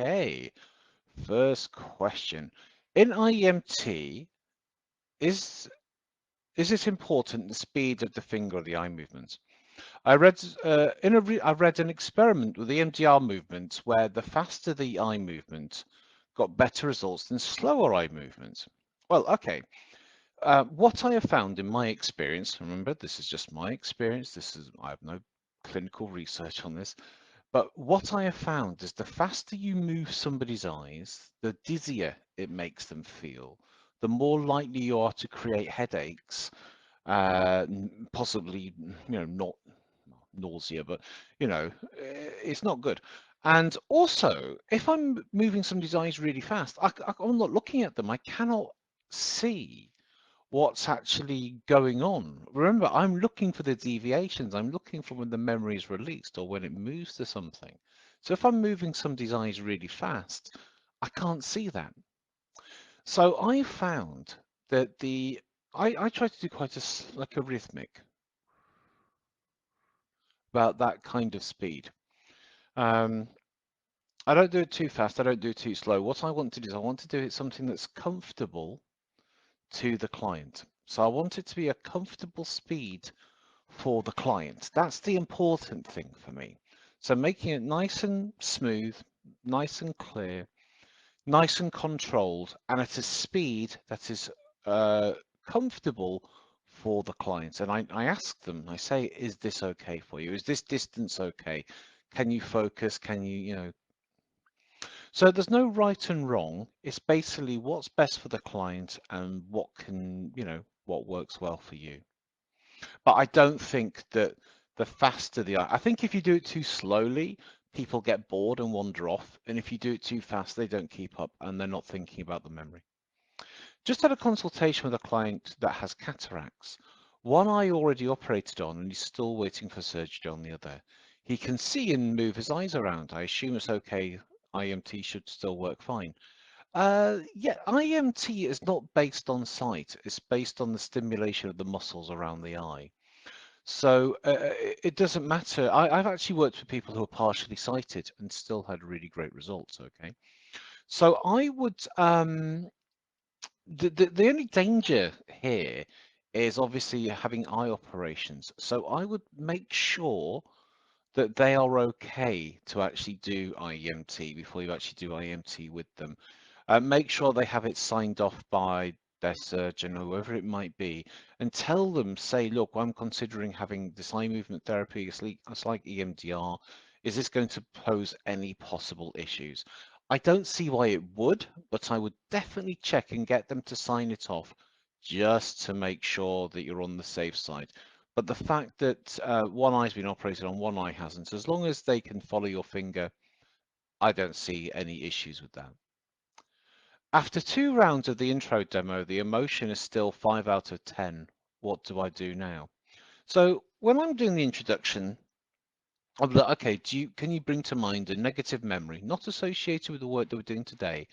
Okay, first question. In IEMT, is is it important the speed of the finger or the eye movements? I read an experiment with the EMDR movement where the faster the eye movement got better results than slower eye movement. Well, okay. What I have found in my experience, remember, this is just my experience. I have no clinical research on this. But what I have found is the faster you move somebody's eyes, the dizzier it makes them feel, the more likely you are to create headaches, possibly, not nausea, but, it's not good. And also, if I'm moving somebody's eyes really fast, I'm not looking at them. I cannot see what's actually going on. Remember, I'm looking for the deviations. I'm looking for when the memory is released or when it moves to something. So if I'm moving somebody's eyes really fast, I can't see that. So I found that I try to do quite like a rhythmic about that kind of speed. Um, I don't do it too fast. I don't do it too slow. What I want to do is I want to do it something that's comfortable to the client. So I want it to be a comfortable speed for the client. That's the important thing for me. So making it nice and smooth, nice and clear, nice and controlled, and at a speed that is uh, comfortable for the client. And I ask them, I say, is this okay for you? Is this distance okay? Can you focus? Can you? So there's no right and wrong. It's basically what's best for the client and what works well for you. But I don't think that the faster I think if you do it too slowly, people get bored and wander off. And if you do it too fast, they don't keep up and they're not thinking about the memory. Just had a consultation with a client that has cataracts. One eye already operated on and he's still waiting for surgery on the other. He can see and move his eyes around. I assume it's okay. IMT should still work fine. Yeah, IMT is not based on sight. It's based on the stimulation of the muscles around the eye. So it doesn't matter. I've actually worked with people who are partially sighted and still had really great results. Okay, so I would the only danger here is obviously having eye operations. So I would make sure that they are okay to actually do IEMT before you actually do IEMT with them. Make sure they have it signed off by their surgeon or whoever it might be, and tell them, say, look, I'm considering having this eye movement therapy. It's like EMDR. Is this going to pose any possible issues? I don't see why it would, but I would definitely check and get them to sign it off just to make sure that you're on the safe side. But the fact that one eye's been operated on, one eye hasn't, as long as they can follow your finger, I don't see any issues with that. After 2 rounds of the intro demo, the emotion is still 5 out of 10. What do I do now? So when I'm doing the introduction, I'm like, okay, can you bring to mind a negative memory, not associated with the work that we're doing today,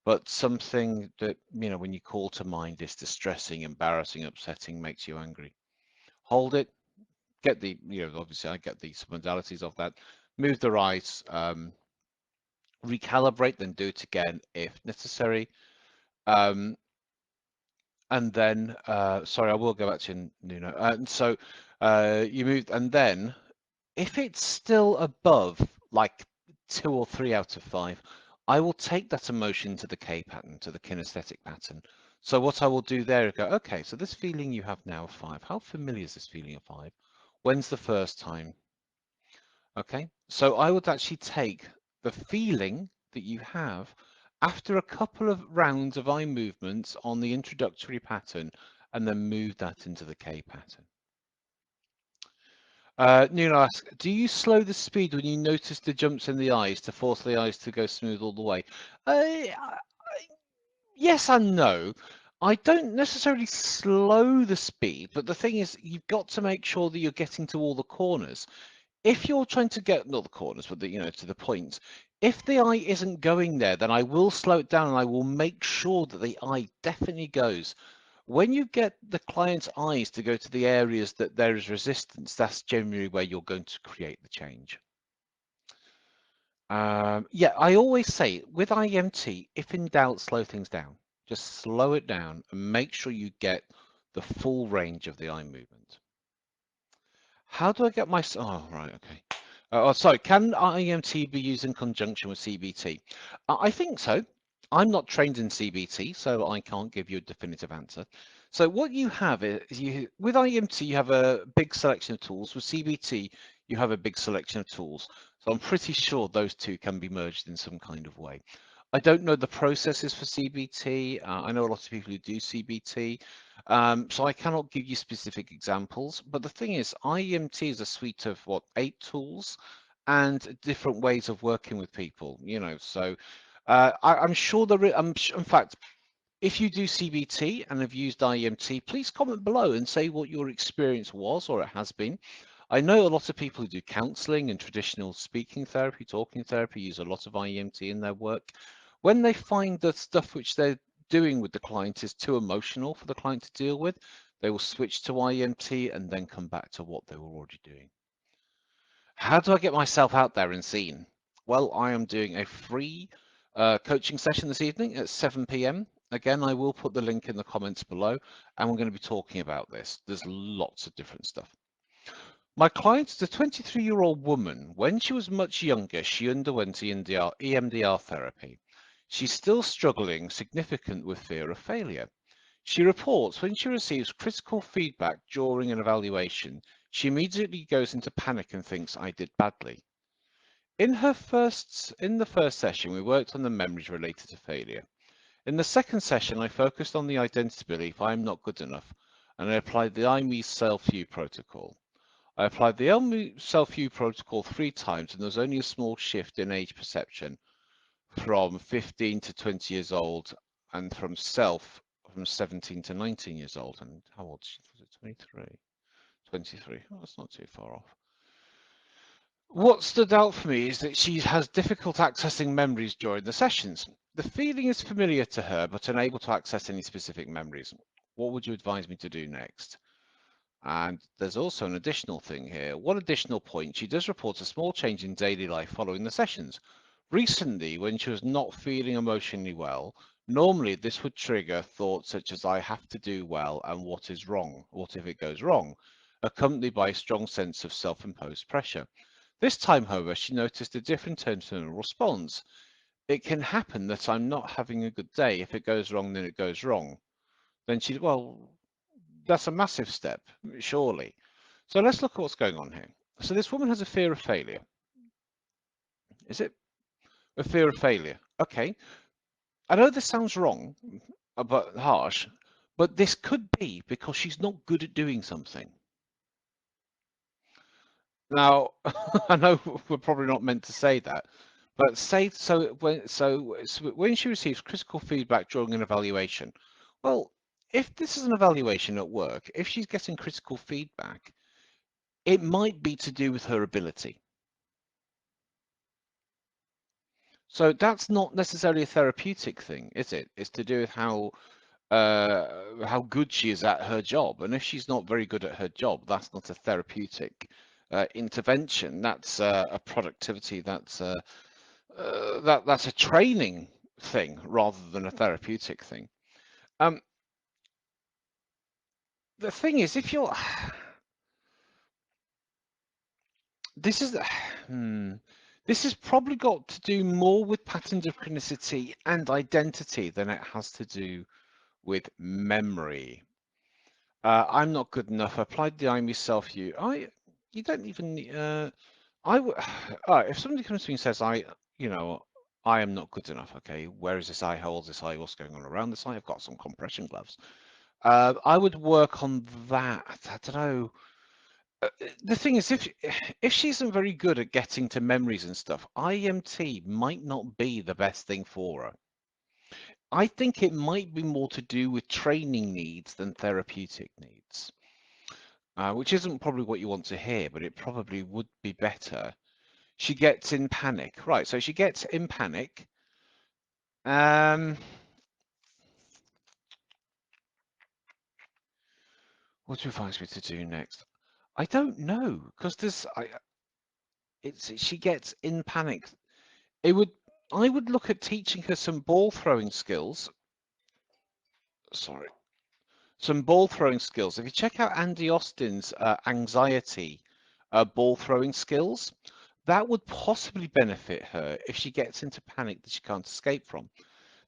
but something that, when you call to mind is distressing, embarrassing, upsetting, makes you angry. Hold it, get obviously I get these modalities of that, move the eyes, recalibrate, then do it again if necessary. Um, and then sorry, I will go back to Nuno. And so you move, and then if it's still above like 2 or 3 out of 5, I will take that emotion to the K pattern, to the kinesthetic pattern. So what I will do there is go, okay, so this feeling you have now of 5, how familiar is this feeling of 5? When's the first time? Okay, so I would actually take the feeling that you have after a couple of rounds of eye movements on the introductory pattern and then move that into the K pattern. Nuno asks, do you slow the speed when you notice the jumps in the eyes to force the eyes to go smooth all the way? Yes and no. I don't necessarily slow the speed, but the thing is, you've got to make sure that you're getting to all the corners. If you're trying to get, not the corners, but to the points, if the eye isn't going there, then I will slow it down and I will make sure that the eye definitely goes. When you get the client's eyes to go to the areas that there is resistance, that's generally where you're going to create the change. Yeah, I always say with IEMT, if in doubt, slow things down. Just slow it down and make sure you get the full range of the eye movement. How do I get my... Oh, right, okay. Oh, sorry, can IEMT be used in conjunction with CBT? I think so. I'm not trained in CBT, so I can't give you a definitive answer. So what you have is, with IEMT, you have a big selection of tools. With CBT, you have a big selection of tools. So I'm pretty sure those two can be merged in some kind of way. I don't know the processes for CBT. I know a lot of people who do CBT. So I cannot give you specific examples, but the thing is, IEMT is a suite of what, 8 tools and different ways of working with people, so I'm sure in fact, if you do CBT and have used IEMT, please comment below and say what your experience was or it has been. I know a lot of people who do counseling and traditional speaking therapy, talking therapy, use a lot of IEMT in their work. When they find the stuff which they're doing with the client is too emotional for the client to deal with, they will switch to IEMT and then come back to what they were already doing. How do I get myself out there and seen? Well, I am doing a free coaching session this evening at 7 p.m. Again, I will put the link in the comments below, and we're going to be talking about this. There's lots of different stuff. My client is a 23-year-old woman. When she was much younger, she underwent EMDR therapy. She's still struggling significant with fear of failure. She reports when she receives critical feedback during an evaluation, she immediately goes into panic and thinks, I did badly. In the first session, we worked on the memories related to failure. In the second session, I focused on the identity belief, I am not good enough, and I applied the IME self-view protocol. I applied the IME self-view protocol 3 times, and there was only a small shift in age perception from 15 to 20 years old, and from 17 to 19 years old. And how old was it? 23? 23. Oh, that's not too far off. What stood out for me is that she has difficult accessing memories during the sessions. The feeling is familiar to her, but unable to access any specific memories. What would you advise me to do next? And there's also an additional thing here. One additional point, she does report a small change in daily life following the sessions. Recently, when she was not feeling emotionally well, normally this would trigger thoughts such as I have to do well and what is wrong, what if it goes wrong, accompanied by a strong sense of self-imposed pressure. This time, however, she noticed a different internal response. It can happen that I'm not having a good day. If it goes wrong, then it goes wrong. Then well, that's a massive step, surely. So let's look at what's going on here. So this woman has a fear of failure. Is it a fear of failure? Okay. I know this sounds wrong, but harsh, but this could be because she's not good at doing something. Now, I know we're probably not meant to say that, but when she receives critical feedback during an evaluation, well, if this is an evaluation at work, if she's getting critical feedback, it might be to do with her ability. So that's not necessarily a therapeutic thing, is it? It's to do with how good she is at her job, and if she's not very good at her job, that's not a therapeutic intervention. That's a productivity. That's a training thing rather than a therapeutic thing. Um, the thing is, if you're this is this has probably got to do more with patterns of chronicity and identity than it has to do with memory. I'm not good enough. I applied the IME self you. You don't even. If somebody comes to me and says, I am not good enough. Okay, where is this eye? How old is this eye? What's going on around this eye? I've got some compression gloves. I would work on that. I don't know. The thing is, if she isn't very good at getting to memories and stuff, IMT might not be the best thing for her. I think it might be more to do with training needs than therapeutic needs, which isn't probably what you want to hear, but it probably would be better. She gets in panic. Right, so she gets in panic. What do you advise me to do next? I don't know, because she gets in panic. I would look at teaching her some ball throwing skills. Sorry, some ball throwing skills. If you check out Andy Austin's anxiety ball throwing skills, that would possibly benefit her if she gets into panic that she can't escape from.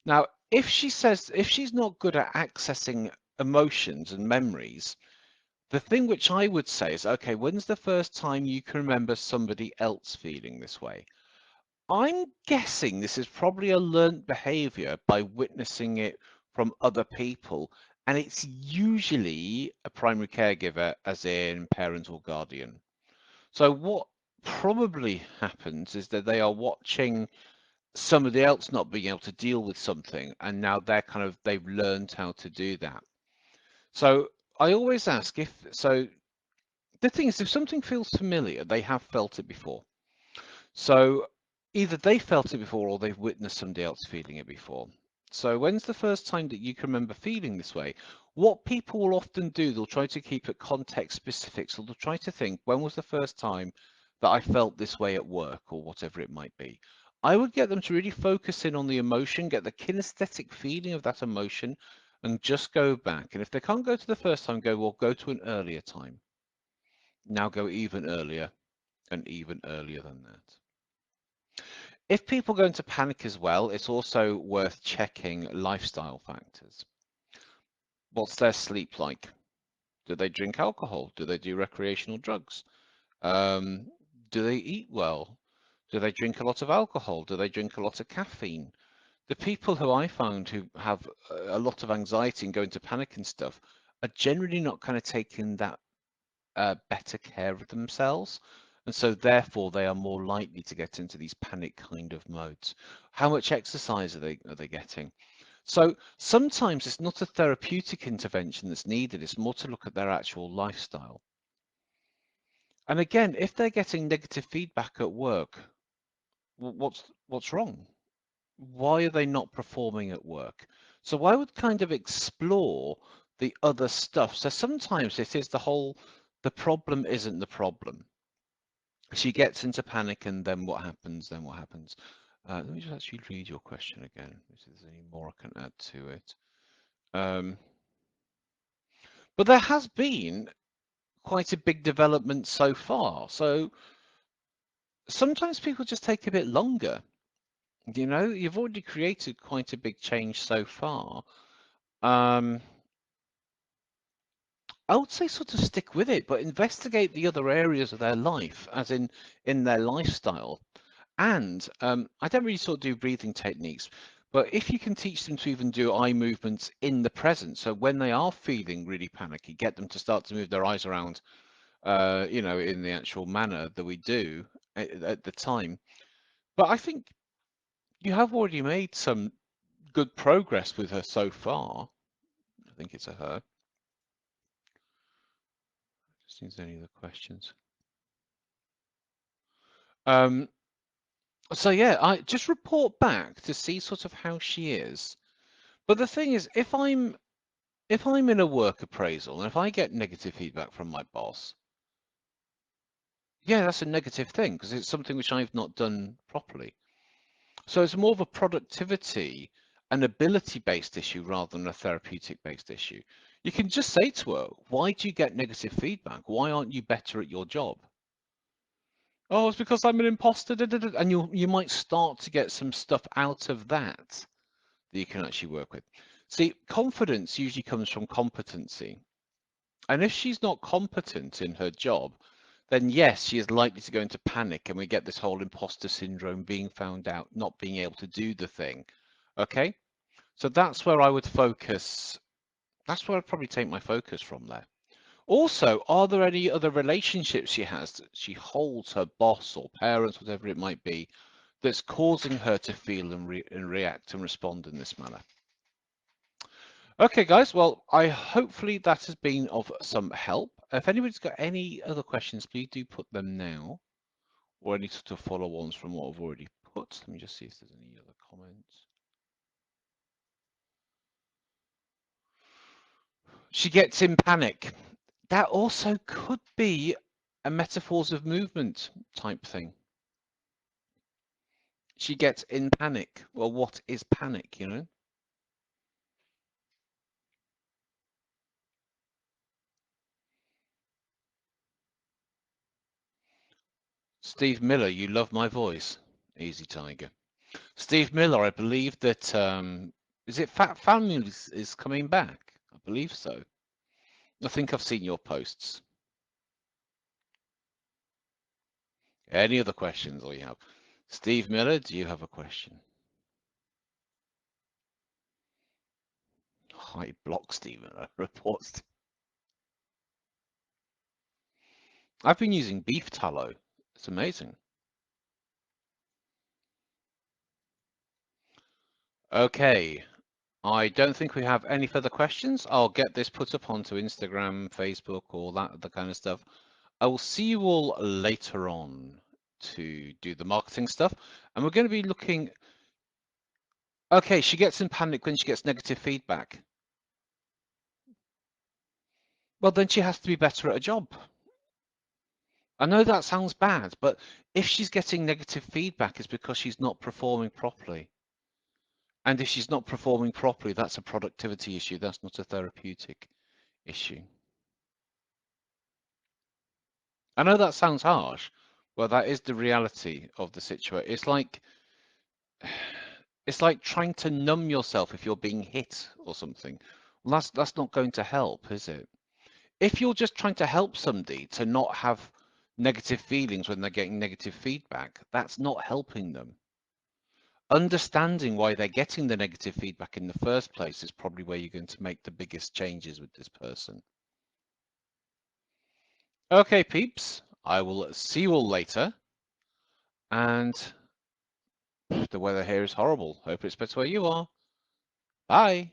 Now, if she's not good at accessing emotions and memories, the thing which I would say is, okay, when's the first time you can remember somebody else feeling this way? I'm guessing this is probably a learnt behavior by witnessing it from other people, and it's usually a primary caregiver, as in parent or guardian. So what probably happens is that they are watching somebody else not being able to deal with something, and now they've learned how to do that. So I always ask the thing is, if something feels familiar, they have felt it before. So either they felt it before or they've witnessed somebody else feeling it before. So when's the first time that you can remember feeling this way? What people will often do, they'll try to keep it context specific. So they'll try to think, when was the first time that I felt this way at work or whatever it might be? I would get them to really focus in on the emotion, get the kinesthetic feeling of that emotion, and just go back. And if they can't go to the first time, go to an earlier time. Now go even earlier and even earlier than that. If people go into panic as well, it's also worth checking lifestyle factors. What's their sleep like? Do they drink alcohol? Do they do recreational drugs? Um, do they eat well? Do they drink a lot of alcohol? Do they drink a lot of caffeine? The people who I found who have a lot of anxiety and go into panic and stuff are generally not kind of taking that better care of themselves. And so therefore they are more likely to get into these panic kind of modes. How much exercise are they getting? So sometimes it's not a therapeutic intervention that's needed, it's more to look at their actual lifestyle. And again, if they're getting negative feedback at work, what's wrong? Why are they not performing at work? So I would kind of explore the other stuff. So sometimes it is the problem isn't the problem. She gets into panic, and then what happens? Then what happens? Let me just actually read your question again, if there's any more I can add to it. But there has been quite a big development so far. So sometimes people just take a bit longer. You know, you've already created quite a big change so far. Um, I would say sort of stick with it, but investigate the other areas of their life, as in their lifestyle. And I don't really sort of do breathing techniques, but if you can teach them to even do eye movements in the present, so when they are feeling really panicky, get them to start to move their eyes around, you know, in the actual manner that we do at the time. But I think you have already made some good progress with her so far. I think it's a her. Just think there's any other questions. Um, so yeah, I just report back to see sort of how she is. But the thing is, if I'm in a work appraisal and if I get negative feedback from my boss, yeah, that's a negative thing because it's something which I've not done properly. So it's more of a productivity and ability-based issue rather than a therapeutic-based issue. You can just say to her, why do you get negative feedback? Why aren't you better at your job? Oh, it's because I'm an imposter, and you might start to get some stuff out of that you can actually work with. See, confidence usually comes from competency. And if she's not competent in her job, then yes, she is likely to go into panic and we get this whole imposter syndrome, being found out, not being able to do the thing. Okay? So that's where I would focus. That's where I'd probably take my focus from there. Also, are there any other relationships she has that she holds, her boss or parents, whatever it might be, that's causing her to feel and react and respond in this manner? Okay, guys. Well, I hopefully that has been of some help. If anybody's got any other questions, please do put them now, or any sort of follow-ons from what I've already put. Let me just see if there's any other comments. She gets in panic. That also could be a metaphors of movement type thing. she gets in panic. Well, what is panic, you know? Steve Miller, you love my voice. Easy, Tiger. Steve Miller, I believe that is it Fat Families is coming back? I believe so. I think I've seen your posts. Any other questions we have? Steve Miller, do you have a question? I block Steve Miller reports. I've been using beef tallow. It's amazing. Okay, I don't think we have any further questions. I'll get this put up onto Instagram, Facebook, all that other kind of stuff. I will see you all later on to do the marketing stuff. And we're going to be looking. Okay, she gets in panic when she gets negative feedback. Well, then she has to be better at a job. I know that sounds bad, but if she's getting negative feedback, it's because she's not performing properly. And if she's not performing properly, that's a productivity issue. That's not a therapeutic issue. I know that sounds harsh, but that is the reality of the situation. It's like trying to numb yourself if you're being hit or something. Well, that's not going to help, is it? If you're just trying to help somebody to not have negative feelings when they're getting negative feedback, that's not helping them. Understanding why they're getting the negative feedback in the first place is probably where you're going to make the biggest changes with this person. Okay, peeps, I will see you all later. And the weather here is horrible. Hope it's better where you are. Bye.